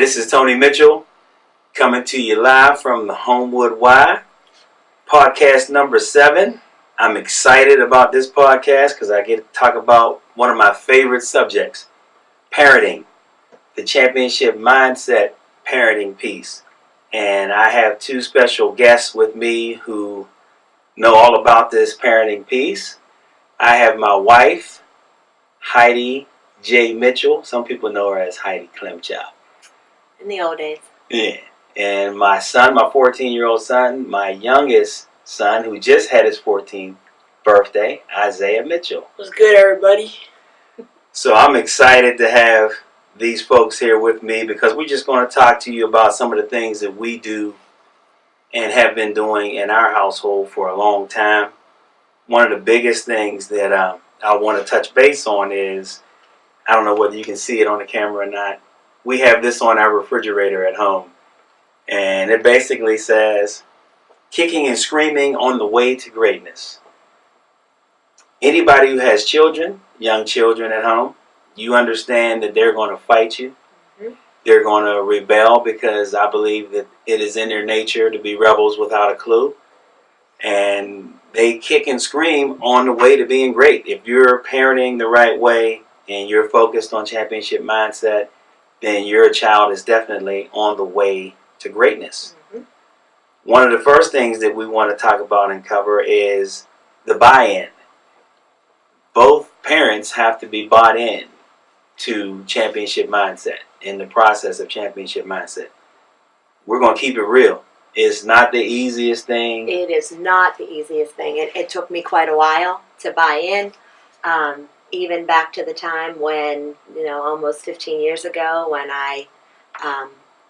This is Tony Mitchell coming to you live from the Homewood Y, podcast number 7. I'm excited about this podcast because I get to talk about one of my favorite subjects, parenting, the championship mindset parenting piece. And I have two special guests with me who know all about this parenting piece. I have my wife, Heidi J. Mitchell. Some people know her as Heidi Klemchow. In the old days. Yeah. And my son, my 14-year-old son, my youngest son, who just had his 14th birthday, Isaiah Mitchell. What's good, everybody? So I'm excited to have these folks here with me because we're just going to talk to you about some of the things that we do and have been doing in our household for a long time. One of the biggest things that I want to touch base on is, I don't know whether you can see it on the camera or not, we have this on our refrigerator at home. And it basically says, kicking and screaming on the way to greatness. Anybody who has children, young children at home, you understand that they're going to fight you. Mm-hmm. They're going to rebel because I believe that it is in their nature to be rebels without a clue. And they kick and scream on the way to being great. If you're parenting the right way and you're focused on championship mindset, then your child is definitely on the way to greatness. Mm-hmm. One of the first things that we want to talk about and cover is the buy-in. Both parents have to be bought in to championship mindset, in the process of championship mindset. We're going to keep it real. It's not the easiest thing. It is not the easiest thing. It took me quite a while to buy in. Even back to the time when, almost 15 years ago, when I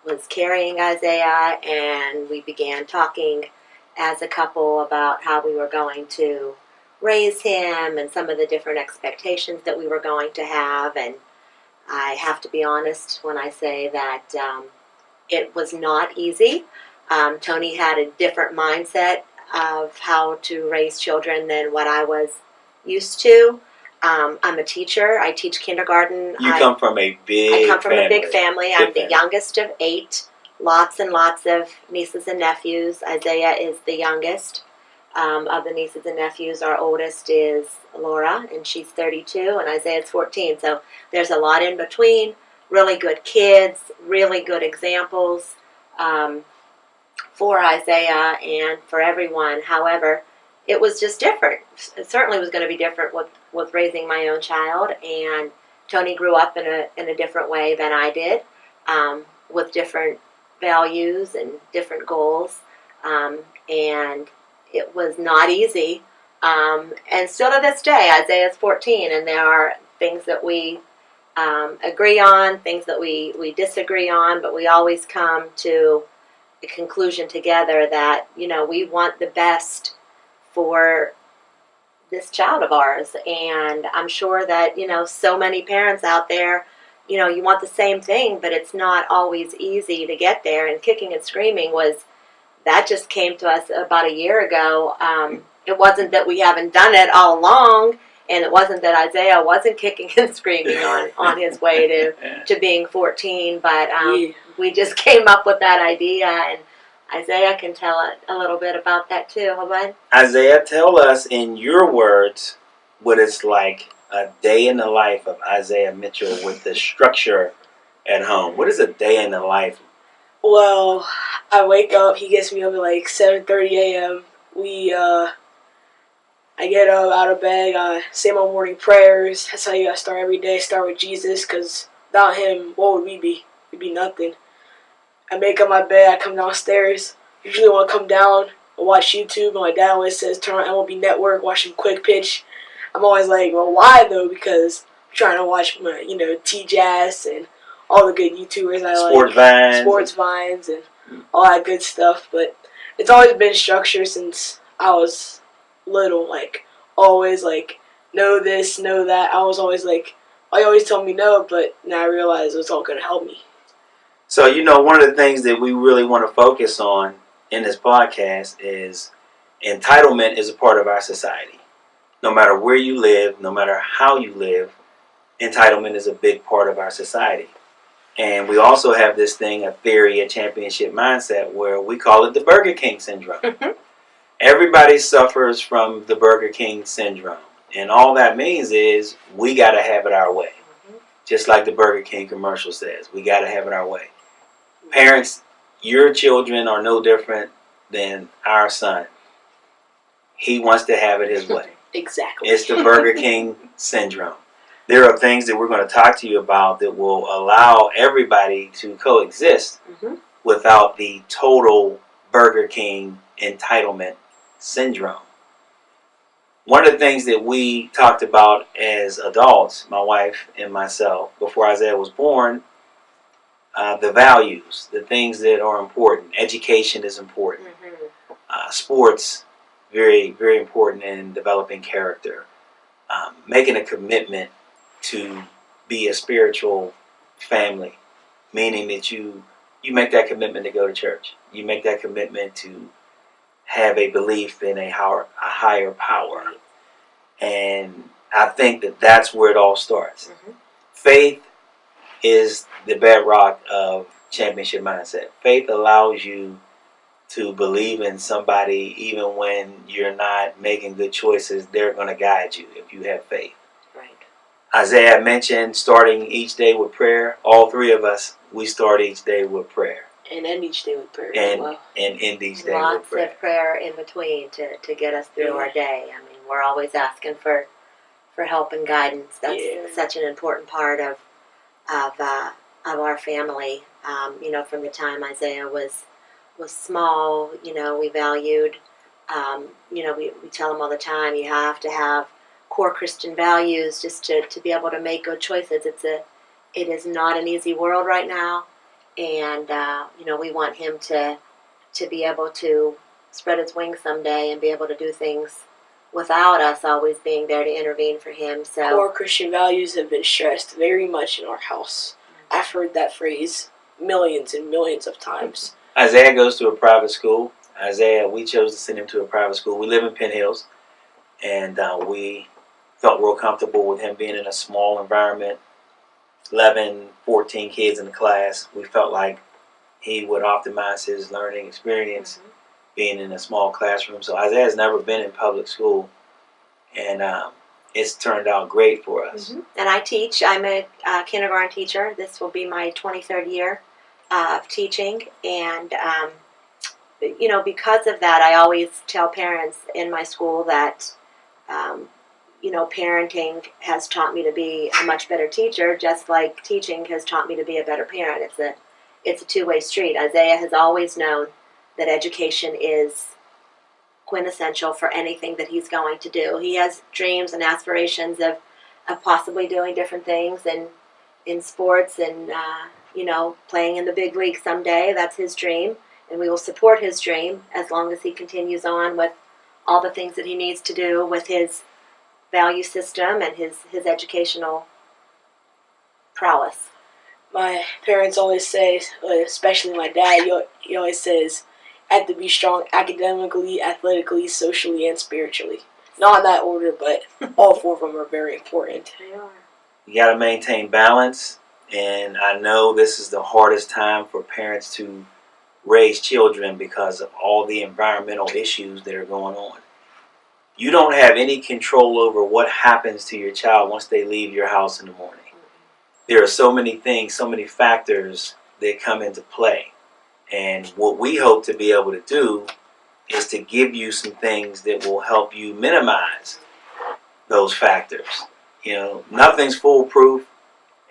was carrying Isaiah and we began talking as a couple about how we were going to raise him and some of the different expectations that we were going to have. And I have to be honest when I say that it was not easy. Tony had a different mindset of how to raise children than what I was used to. I'm a teacher. I teach kindergarten. I come from a big family. I'm the youngest of 8. Lots and lots of nieces and nephews. Isaiah is the youngest of the nieces and nephews. Our oldest is Laura, and she's 32, and Isaiah's 14. So there's a lot in between. Really good kids, really good examples for Isaiah and for everyone. However, it was just different. It certainly was going to be different with raising my own child, and Tony grew up in a different way than I did, with different values and different goals, and it was not easy. And still to this day, Isaiah's 14, and there are things that we agree on, things that we disagree on, but we always come to a conclusion together that, we want the best for this child of ours. And I'm sure that, so many parents out there, you want the same thing, but it's not always easy to get there. And kicking and screaming that just came to us about a year ago. It wasn't that we haven't done it all along, and it wasn't that Isaiah wasn't kicking and screaming on his way to being 14, but we just came up with that idea, and Isaiah can tell a little bit about that too, huh, bud? Isaiah, tell us in your words what it's like a day in the life of Isaiah Mitchell with the structure at home. What is a day in the life? Well, I wake up, he gets me up at like 7:30 a.m. I get up out of bed, I say my morning prayers. That's how you gotta start every day. Start with Jesus, because without him, what would we be? We'd be nothing. I make up my bed, I come downstairs. Usually when I come down, I watch YouTube, and my dad always says, turn on MLB Network, watch some quick pitch. I'm always like, well, why though? Because I'm trying to watch my, T-Jazz and all the good YouTubers I like. Sports Vines and all that good stuff. But it's always been structured since I was little, always know this, know that. I was always I always told me no, but now I realize it was all going to help me. So, one of the things that we really want to focus on in this podcast is entitlement is a part of our society. No matter where you live, no matter how you live, entitlement is a big part of our society. And we also have this thing, a theory, a championship mindset, where we call it the Burger King syndrome. Everybody suffers from the Burger King syndrome. And all that means is we got to have it our way. Just like the Burger King commercial says, we got to have it our way. Parents, your children are no different than our son. He wants to have it his way. Exactly. It's the Burger King syndrome. There are things that we're going to talk to you about that will allow everybody to coexist without the total Burger King entitlement syndrome. One of the things that we talked about as adults, my wife and myself, before Isaiah was born, the values, the things that are important. Education is important. Sports, very, very important in developing character. Making a commitment to be a spiritual family, meaning that you make that commitment to go to church. You make that commitment to have a belief in a higher power. And I think that that's where it all starts. Faith is the bedrock of championship mindset. Faith allows you to believe in somebody even when you're not making good choices. They're going to guide you if you have faith. Right. Isaiah mentioned starting each day with prayer. All three of us, we start each day with prayer. And end each day with prayer And as well. end each day Lots with prayer. of prayer in between to get us through our day. I mean, we're always asking for help and guidance. That's such an important part of our family. You know, from the time Isaiah was small, you know, we valued, you know, we tell him all the time, you have to have core Christian values just to be able to make good choices. It is not an easy world right now. And, you know, we want him to be able to spread his wings someday and be able to do things without us always being there to intervene for him. So Core Christian values have been stressed very much in our house. I've heard that phrase millions and millions of times. Isaiah goes to a private school. Isaiah, we chose to send him to a private school. We live in Penn Hills, and we felt real comfortable with him being in a small environment, 11, 14 kids in the class. We felt like he would optimize his learning experience being in a small classroom. So Isaiah's never been in public school, and it's turned out great for us. And I teach. I'm a kindergarten teacher. This will be my 23rd year of teaching, and you know, because of that, I always tell parents in my school that you know, parenting has taught me to be a much better teacher, just like teaching has taught me to be a better parent. It's a two-way street. Isaiah has always known that education is quintessential for anything that he's going to do. He has dreams and aspirations of possibly doing different things in sports and you know, playing in the big league someday. That's his dream, and we will support his dream as long as he continues on with all the things that he needs to do with his value system and his educational prowess. My parents always say, especially my dad, he always says, I have to be strong academically, athletically, socially, and spiritually. Not in that order, but all four of them are very important. They are. You got to maintain balance, and I know this is the hardest time for parents to raise children because of all the environmental issues that are going on. You don't have any control over what happens to your child once they leave your house in the morning. There are so many things, so many factors that come into play. And what we hope to be able to do is to give you some things that will help you minimize those factors. You know, nothing's foolproof,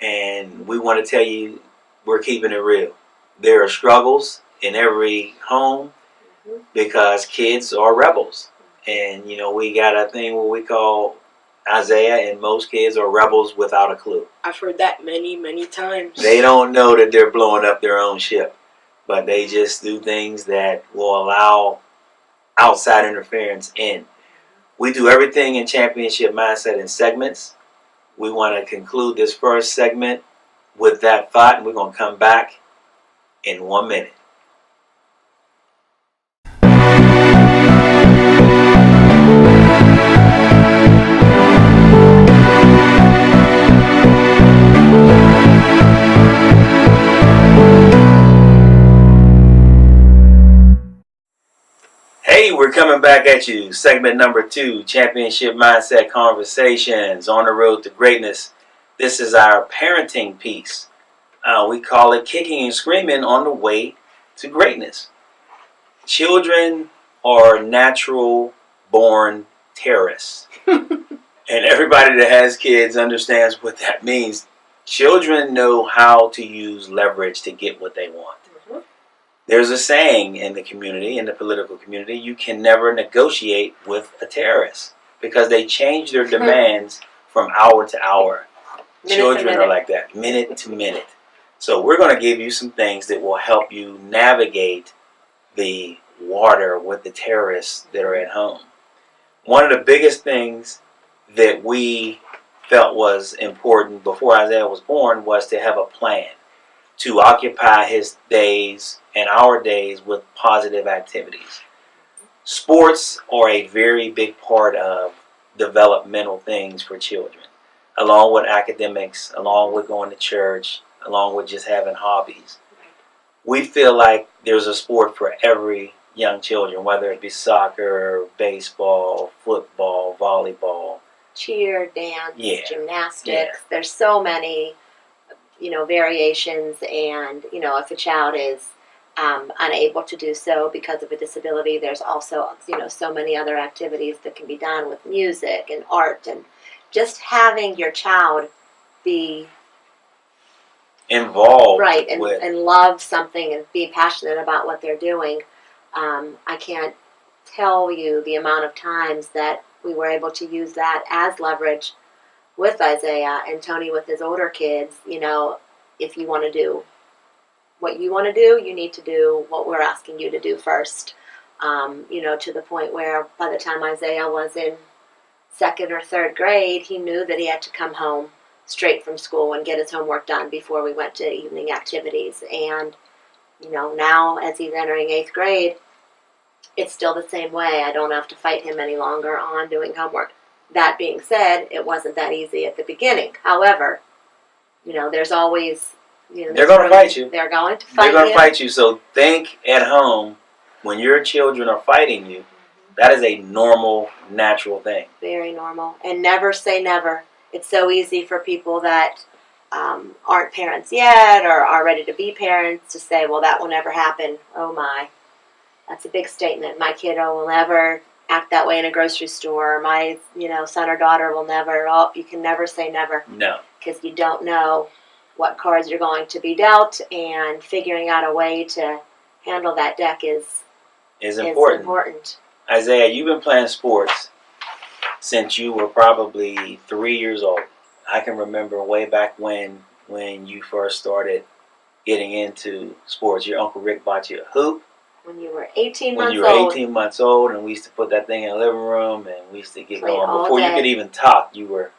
and we want to tell you we're keeping it real. There are struggles in every home because kids are rebels. And, you know, we got a thing what we call Isaiah, and most kids are rebels without a clue. I've heard that many, many times. They don't know that they're blowing up their own ship, but they just do things that will allow outside interference in. We do everything in championship mindset in segments. We want to conclude this first segment with that thought, and we're going to come back in 1 minute. We're coming back at you. Segment number 2, Championship Mindset Conversations on the road to greatness. This is our parenting piece. We call it Kicking and Screaming on the Way to Greatness. Children are natural born terrorists. And everybody that has kids understands what that means. Children know how to use leverage to get what they want. Mm-hmm. There's a saying in the community, in the political community, you can never negotiate with a terrorist because they change their demands from hour to hour. Children are like that, minute to minute. So we're going to give you some things that will help you navigate the water with the terrorists that are at home. One of the biggest things that we felt was important before Isaiah was born was to have a plan to occupy his days and our days with positive activities. Sports are a very big part of developmental things for children, along with academics, along with going to church, along with just having hobbies. We feel like there's a sport for every young children, whether it be soccer, baseball, football, volleyball, cheer, dance, gymnastics. Yeah. There's so many, variations, and, if a child is unable to do so because of a disability, there's also, so many other activities that can be done with music and art, and just having your child be involved, right, and love something and be passionate about what they're doing. I can't tell you the amount of times that we were able to use that as leverage with Isaiah and Tony with his older kids. If you want to do what you want to do, you need to do what we're asking you to do first. To the point where by the time Isaiah was in 2nd or 3rd grade, he knew that he had to come home straight from school and get his homework done before we went to evening activities. And, now as he's entering 8th grade, it's still the same way. I don't have to fight him any longer on doing homework. That being said, it wasn't that easy at the beginning. However, there's always, they're going to fight you. They're going to fight you. They're going to fight you. So think at home, when your children are fighting you, that is a normal, natural thing. Very normal. And never say never. It's so easy for people that aren't parents yet or are ready to be parents to say, well, that will never happen. Oh, my. That's a big statement. My kiddo will never act that way in a grocery store. My, son or daughter will never. Oh, you can never say never. No. Because you don't know what cards you're going to be dealt, and figuring out a way to handle that deck is important. Isaiah, you've been playing sports since you were probably 3 years old. I can remember way back when you first started getting into sports. Your Uncle Rick bought you a hoop. When you were 18 months old. When you were 18 months old, and we used to put that thing in the living room, and we used to get going. Before you could even talk, you were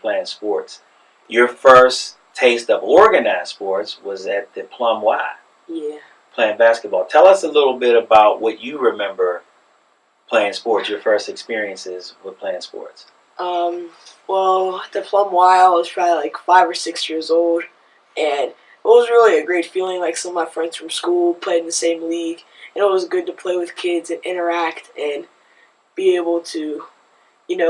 playing sports. Your first taste of organized sports was at the Plum Y. Yeah. Playing basketball. Tell us a little bit about what you remember playing sports, your first experiences with playing sports. Well, at the Plum Y, I was probably like 5 or 6 years old, and it was really a great feeling. Like, some of my friends from school played in the same league, and it was good to play with kids and interact and be able to,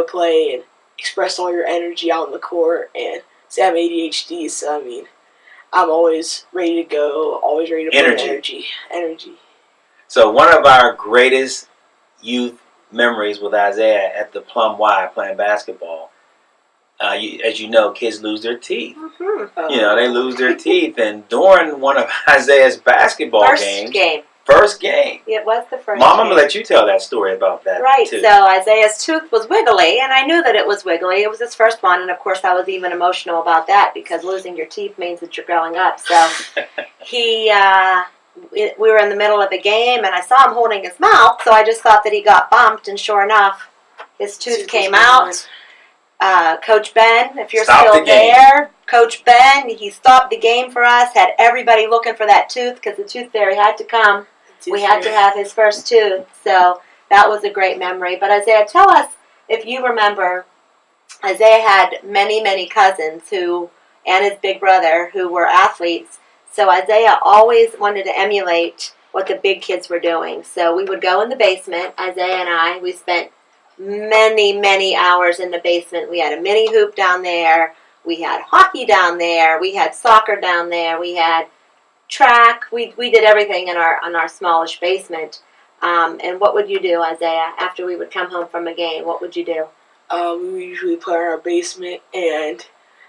play and express all your energy out on the court. And say I have ADHD, so I'm always ready to go, always ready to play energy. So one of our greatest youth memories with Isaiah at the Plum Y playing basketball, as you know, kids lose their teeth. Mm-hmm. They lose their teeth, and during one of Isaiah's basketball First game. It was the first Mom, I'm going to let you tell that story about that. Right, too. So Isaiah's tooth was wiggly, and I knew that it was wiggly. It was his first one, and of course I was even emotional about that because losing your teeth means that you're growing up. So we were in the middle of a game, and I saw him holding his mouth, so I just thought that he got bumped, and sure enough, his tooth came out. Coach Ben, if you're still there, Coach Ben, he stopped the game for us, had everybody looking for that tooth because the tooth fairy had to come. We had to have his first tooth, so that was a great memory. But Isaiah, tell us if you remember, Isaiah had many, many cousins and his big brother who were athletes. So Isaiah always wanted to emulate what the big kids were doing. So we would go in the basement, Isaiah and I. We spent many hours in the basement. We had a mini hoop down there. We had hockey down there. We had soccer down there. We had track. We did everything in our smallish basement. And what would you do, Isaiah, after we would come home from a game? What would you do? We would usually play in our basement, and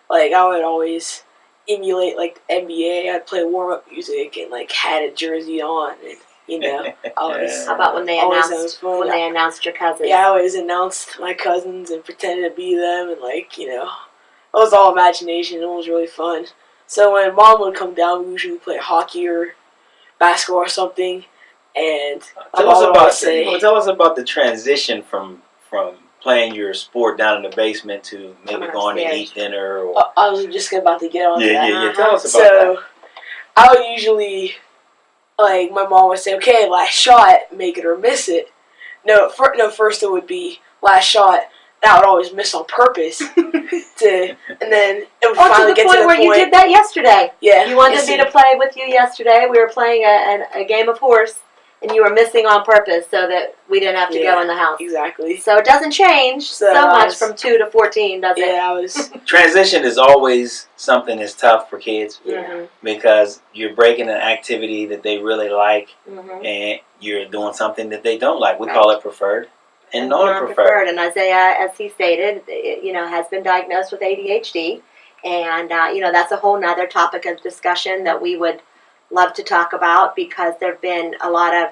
like I would always emulate like the NBA. I'd play warm up music and like had a jersey on, and How about when they always announced your cousins? Yeah, I always announced my cousins and pretended to be them, and it was all imagination. It was really fun. So when Mom would come down, we usually play hockey or basketball or something. And tell us about the transition from playing your sport down in the basement to maybe going to eat dinner. Or I was just about to get on that. Yeah. Tell us about that. So I would usually, my mom would say, "Okay, last shot, make it or miss it." First it would be last shot. That would always miss on purpose. And then it would finally get to the point where you did that yesterday. Yeah. You wanted me to play with you yesterday. We were playing a game of horse, and you were missing on purpose so that we didn't have to go in the house. Exactly. So it doesn't change so much from 2 to 14, does it? Yeah, I was. Transition is always something that's tough for kids. Mm-hmm. Because you're breaking an activity that they really like, Mm-hmm. and you're doing something that they don't like. We call it preferred and non-preferred. And Isaiah, as he stated, has been diagnosed with ADHD, and that's a whole nother topic of discussion that we would love to talk about, because there have been a lot of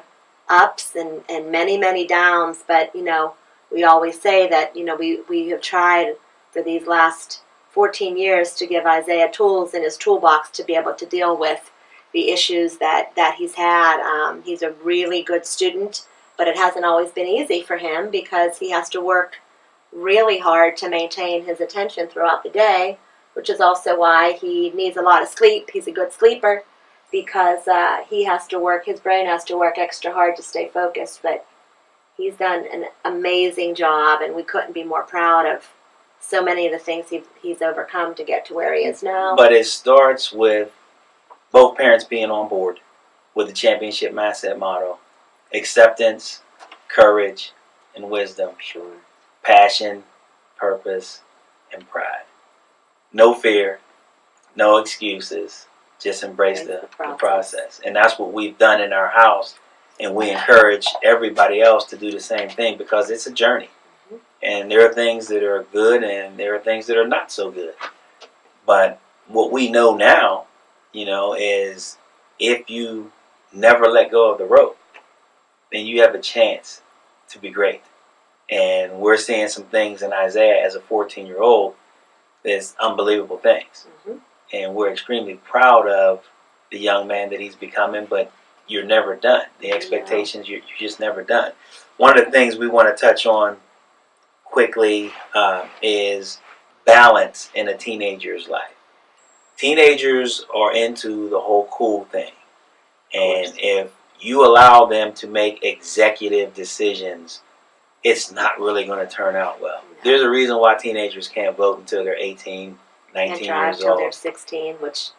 ups and many downs. But we always say that we have tried for these last 14 years to give Isaiah tools in his toolbox to be able to deal with the issues that he's had. He's a really good student, but it hasn't always been easy for him because he has to work really hard to maintain his attention throughout the day, which is also why he needs a lot of sleep. He's a good sleeper because his brain has to work extra hard to stay focused. But he's done an amazing job, and we couldn't be more proud of so many of the things he's overcome to get to where he is now. But it starts with both parents being on board with the championship mindset model. Acceptance, courage, and wisdom. Sure. Passion, purpose, and pride. No fear, no excuses. Just embrace the process. And that's what we've done in our house. And we encourage everybody else to do the same thing, because it's a journey. Mm-hmm. And there are things that are good and there are things that are not so good. But what we know now, is if you never let go of the rope, then you have a chance to be great. And we're seeing some things in Isaiah as a 14-year-old that's unbelievable things. Mm-hmm. And we're extremely proud of the young man that he's becoming, but you're never done. The expectations, you're just never done. One of the things we want to touch on quickly is balance in a teenager's life. Teenagers are into the whole cool thing. And if you allow them to make executive decisions, it's not really going to turn out well. No. There's a reason why teenagers can't vote until they're 18, 19 and drive years till old. They're 16, which,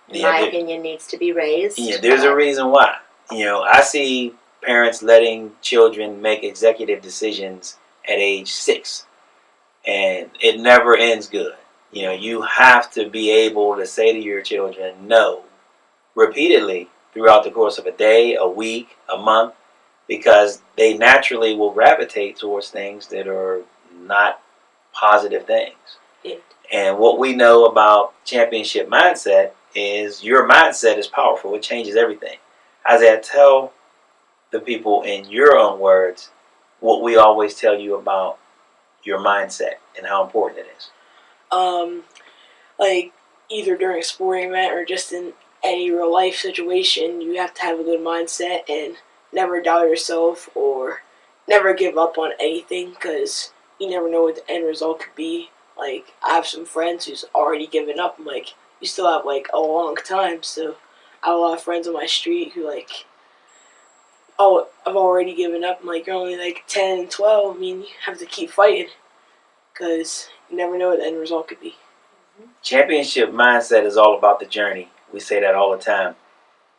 in my opinion, needs to be raised. Yeah, there's a reason why. I see parents letting children make executive decisions at age 6, and it never ends good. You have to be able to say to your children no repeatedly throughout the course of a day, a week, a month, because they naturally will gravitate towards things that are not positive things. Yeah. And what we know about championship mindset is your mindset is powerful. It changes everything. Isaiah, tell the people in your own words what we always tell you about your mindset and how important it is. Either during a sporting event or just in any real life situation, you have to have a good mindset and never doubt yourself or never give up on anything, because you never know what the end result could be. I have some friends who's already given up. I'm like, you still have a long time. So I have a lot of friends on my street who I've already given up. I'm like, you're only 10 and 12. I mean, you have to keep fighting, because you never know what the end result could be. Championship mindset is all about the journey. We say that all the time.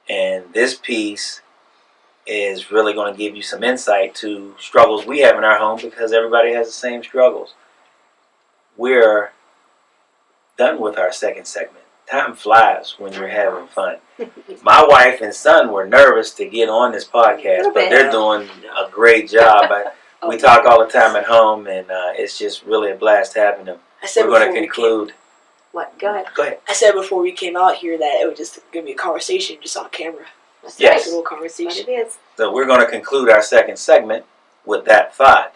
And this piece is really going to give you some insight to struggles we have in our home, because everybody has the same struggles. We're done with our second segment. Time flies when you're having fun. My wife and son were nervous to get on this podcast, but they're doing a great job. We talk all the time at home, and it's just really a blast having them. We're going to conclude. What? Go ahead. Go ahead. I said before we came out here that it was just going to be a conversation just on camera. That's Yes. right. A little conversation. It is. So we're going to conclude our second segment with that thought.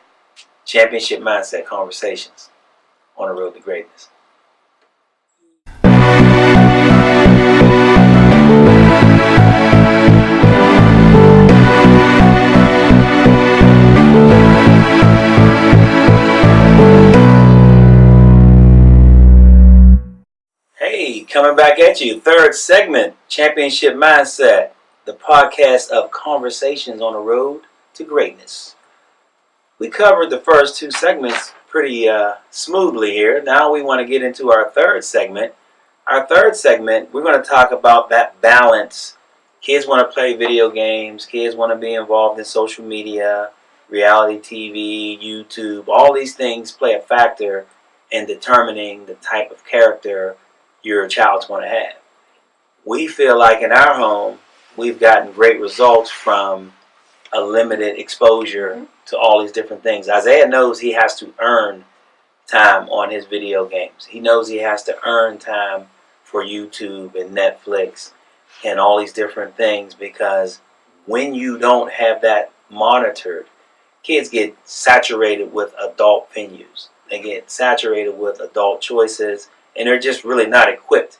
Championship Mindset Conversations on the road to greatness. Hey, coming back at you. Third segment, Championship Mindset, the podcast of conversations on the road to greatness. We covered the first two segments pretty smoothly here. Now we want to get into our third segment. Our third segment, we're going to talk about that balance. Kids want to play video games. Kids want to be involved in social media, reality TV, YouTube. All these things play a factor in determining the type of character your child's going to have. We feel like in our home, we've gotten great results from a limited exposure to all these different things. Isaiah knows he has to earn time on his video games. He knows he has to earn time for YouTube and Netflix and all these different things, because when you don't have that monitored, kids get saturated with adult venues. They get saturated with adult choices, and they're just really not equipped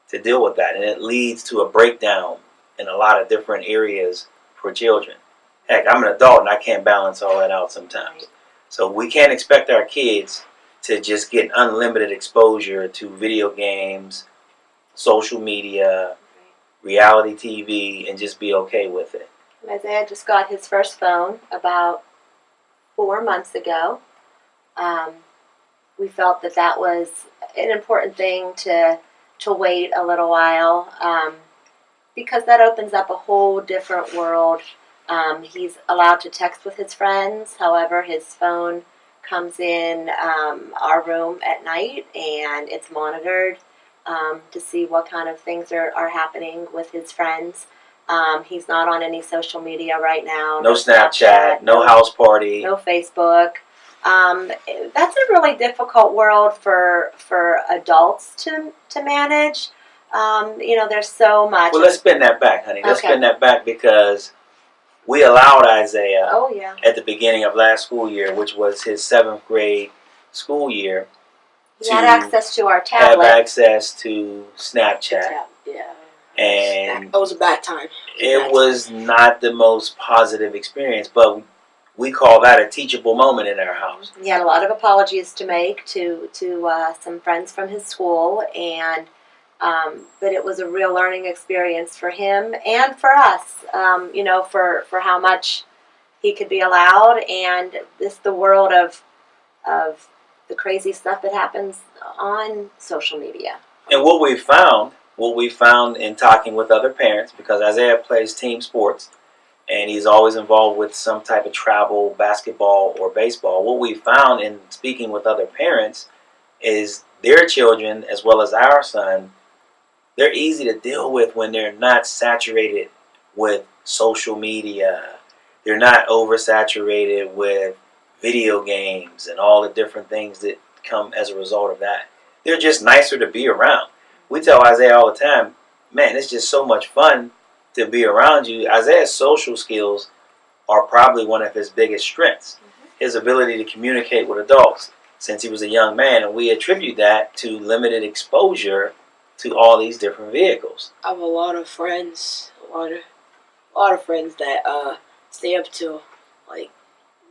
to deal with that. And it leads to a breakdown in a lot of different areas for children. Heck, I'm an adult and I can't balance all that out sometimes. So we can't expect our kids to just get unlimited exposure to video games, social media, reality TV, and just be okay with it. Isaiah just got his first phone about 4 months ago. We felt that was an important thing to wait a little while, because that opens up a whole different world. He's allowed to text with his friends. However, his phone comes in our room at night, and it's monitored to see what kind of things are happening with his friends. He's not on any social media right now. No Snapchat, no house party. No Facebook. That's a really difficult world for adults to manage. There's so much. Well, let's spin that back, honey. Let's spin that back, because we allowed Isaiah at the beginning of last school year, which was his 7th grade school year, he had access to our tablet. Have access to Snapchat. Yeah. And that was a bad time. It was not the most positive experience, but we call that a teachable moment in our house. He had a lot of apologies to make to some friends from his school, and but it was a real learning experience for him and for us. For how much he could be allowed, and the world of the crazy stuff that happens on social media. And what we found in talking with other parents, because Isaiah plays team sports, and he's always involved with some type of travel, basketball, or baseball. What we found in speaking with other parents is their children, as well as our son, they're easy to deal with when they're not saturated with social media. They're not oversaturated with video games and all the different things that come as a result of that. They're just nicer to be around. We tell Isaiah all the time, man, it's just so much fun to be around you. Isaiah's social skills are probably one of his biggest strengths. His ability to communicate with adults since he was a young man, and we attribute that to limited exposure to all these different vehicles. I have a lot of friends, a lot of friends that stay up till like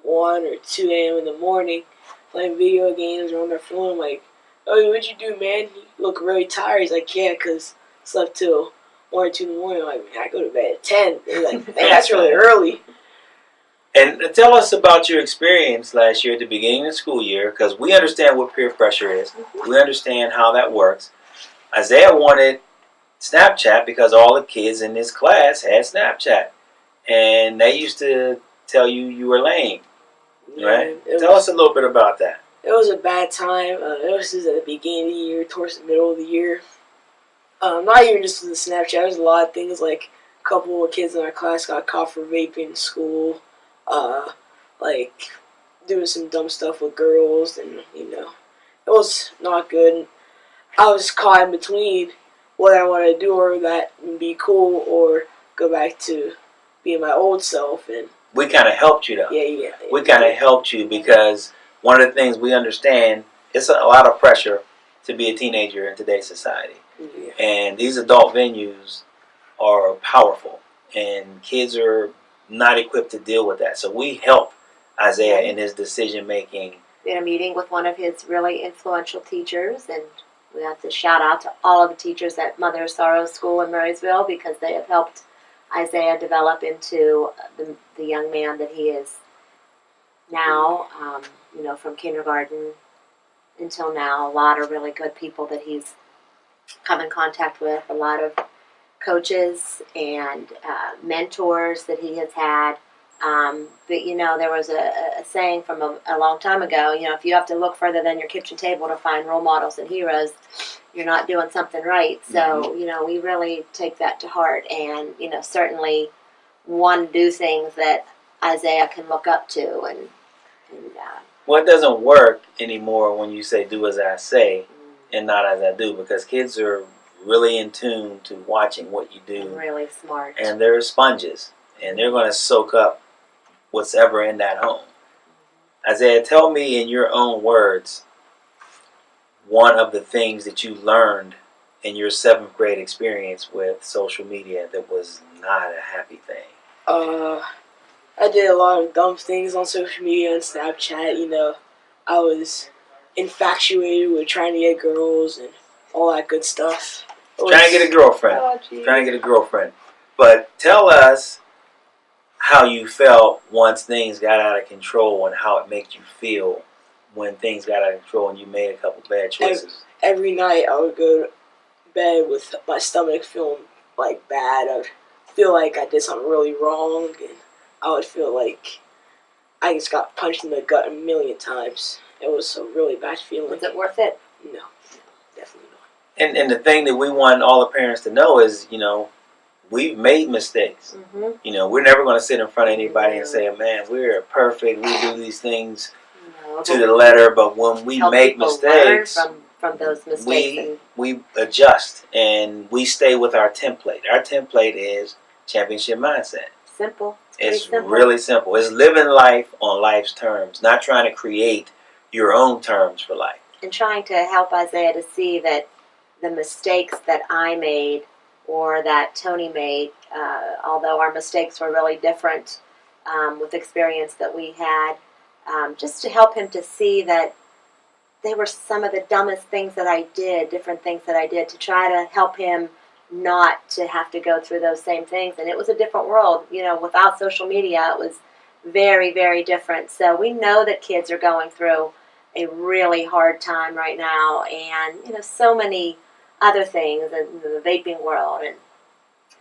1 or 2 a.m. in the morning playing video games or on their phone. I'm like, oh, what'd you do, man? You look really tired. He's like, yeah, because I slept till 1 or 2 in the morning. I'm like, man, I go to bed at 10. They're like, man, that's really early. And tell us about your experience last year at the beginning of the school year, because we understand what peer pressure is. We understand how that works. Isaiah wanted Snapchat because all the kids in his class had Snapchat. and they used to tell you were lame, right? Yeah, Tell us a little bit about that. It was a bad time. It was just at the beginning of the year, towards the middle of the year. Not even just with the Snapchat. There's a lot of things like a couple of kids in our class got caught for vaping in school. Like doing some dumb stuff with girls, and it was not good. I was caught in between what I wanted to do, or that and be cool, or go back to being my old self. And we kind of helped you though. yeah. We kind of helped you because one of the things we understand, it's a lot of pressure to be a teenager in today's society. Yeah. And these adult venues are powerful, and kids are not equipped to deal with that. So we help Isaiah in his decision making. We had a meeting with one of his really influential teachers, and we have to shout out to all of the teachers at Mother of Sorrow School in Murraysville because they have helped Isaiah develop into the young man that he is now. From kindergarten until now, a lot of really good people that he's come in contact with, a lot of coaches and mentors that he has had. But there was a saying from a long time ago, if you have to look further than your kitchen table to find role models and heroes, you're not doing something right. So, we really take that to heart and, certainly want to do things that Isaiah can look up to. And well, it doesn't work anymore when you say do as I say and not as I do, because kids are really in tune to watching what you do. Really smart. And they're sponges, and they're going to soak up what's ever in that home. Isaiah, tell me in your own words one of the things that you learned in your 7th grade experience with social media that was not a happy thing. I did a lot of dumb things on social media and Snapchat. I was infatuated with trying to get girls and all that good stuff. Trying to get a girlfriend. Trying to get a girlfriend. But tell us how you felt once things got out of control and how it made you feel when things got out of control and you made a couple bad choices. Every night I would go to bed with my stomach feeling like bad. I would feel like I did something really wrong, and I would feel like I just got punched in the gut a million times. It was a really bad feeling. Was it worth it? No, definitely not. And the thing that we want all the parents to know is, we've made mistakes. We're never going to sit in front of anybody and say, man, we're perfect. We do these things to the letter. But when we make mistakes, from those mistakes, we adjust and we stay with our template. Our template is championship mindset. Simple. It's really simple. It's living life on life's terms, not trying to create your own terms for life. And trying to help Isaiah to see that the mistakes that I made or that Tony made, although our mistakes were really different with experience that we had, just to help him to see that they were some of the dumbest things that I did, different things that I did, to try to help him not to have to go through those same things. And it was a different world. Without social media, it was very, very different. So we know that kids are going through a really hard time right now, and so many other things in the vaping world and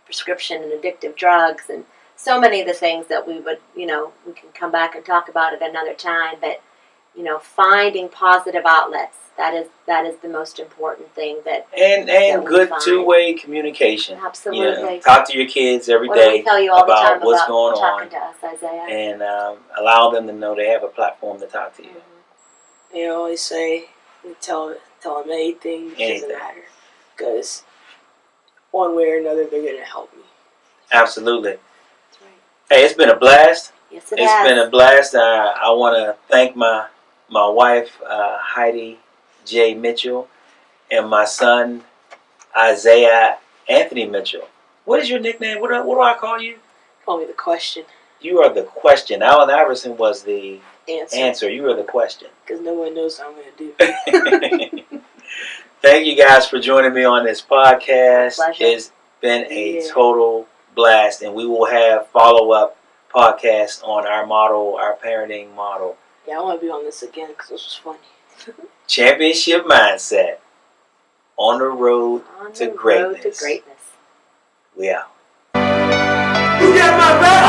prescription and addictive drugs, and so many of the things that we would, we can come back and talk about at another time. But finding positive outlets, that is the most important thing. And good two-way communication. Absolutely. Talk to your kids every what day do we tell you all about the time what's about going talking on, to us, Isaiah? and allow them to know they have a platform to talk to you. I always say, tell them anything. It doesn't matter, because one way or another, they're going to help me. Absolutely. That's right. Hey, it's been a blast. Yes, it has. It's been a blast. I want to thank my wife, Heidi J. Mitchell, and my son, Isaiah Anthony Mitchell. What is your nickname? What do I call you? Call me the question. You are the question. Allen Iverson was the Answer. You are the question. Because no one knows what I'm going to do. Thank you guys for joining me on this podcast. Pleasure. It's been a total blast, and we will have follow-up podcasts on our model, our parenting model. Yeah, I want to be on this again because this was funny. Championship mindset. On the road to greatness. On the road to greatness. We out. You got my back.